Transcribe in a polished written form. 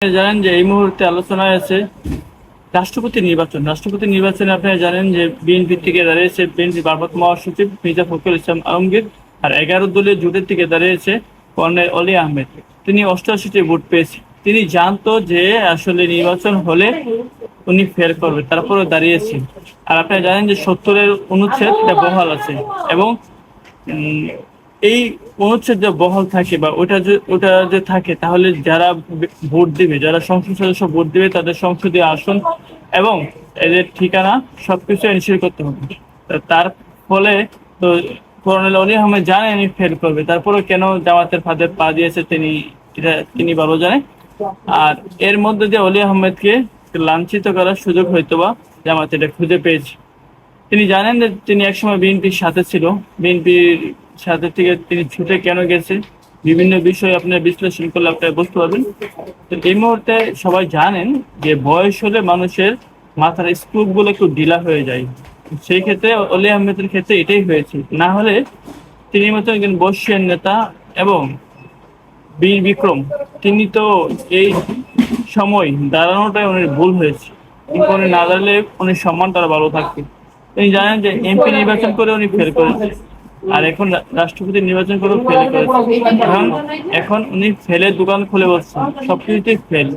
জানেন যে এই মুহূর্তে আলোচনায় আছে রাষ্ট্রপতি নির্বাচনে আপনারা জানেন যে বিএনপি থেকে দাঁড়িয়েছে বিএনপি ভারপ্রাপ্ত মহাসচিব মির্জা ফখরুল ইসলাম আলমগীর, আর 11 দলীয় জোটের থেকে দাঁড়িয়েছে কর্নেল অলি আহমেদ। তিনি 88টি ভোট পেয়েছে। তিনি জানতো যে আসলে নির্বাচন হলে উনি ফেল করবে, তারপরে দাঁড়িয়েছে। আর আপনারা জানেন যে 70-এর অনুচ্ছেদ বহাল আছে, এবং এই অনুচ্ছেদ যে বহাল থাকে বা ওটা যে থাকে, তাহলে যারা ভোট দিবে, যারা সংসদ সদস্য ভোট দিবে, তাদের সংসদীয় আসন এবং এদের ঠিকানা সবকিছু এনশিওর করতে হবে। তার ফলে তো কর্নেল অলি আহমেদ জানে উনি ফেল করবে, তারপরে কেন জামাতের ফাঁদে পা দিয়েছে তিনি ভালো জানে। আর এর মধ্যে দিয়ে অলি আহমেদকে লাঞ্ছিত করার সুযোগ হয়তোবা জামাত এটা খুঁজে পেয়েছে। তিনি জানেন যে তিনি একসময় বিএনপির সাথে ছিল, বিএনপির সাথে থেকে তিনি ছুটে কেন গেছে, বিভিন্ন বিষয় আপনার বিশ্লেষণ করলে আপনারা বুঝতে পারবেন। তো এই মুহূর্তে সবাই জানেন যে বয়স হলে মানুষের মাথার স্ক্রু গুলো একটু ঢিলা হয়ে যায়। সেই ক্ষেত্রে অলি আহমেদের ক্ষেত্রে এটাই হয়েছে। না হলে তিনি মতো একজন বর্ষীয় নেতা এবং বীর বিক্রম, তিনি তো এই সময় দাঁড়ানোটাই উনি ভুল হয়েছে, কিন্তু উনি না দাঁড়ালে উনি সম্মান তারা ভালো থাকবে। তিনি জানেন যে এমপি নির্বাচন করে উনি ফেল করেছে, আর এখন রাষ্ট্রপতি নির্বাচন করে ফেল করেছে। এখন উনি ফেলের দোকান খুলে বসছেন, সবকিছুতেই ফেল।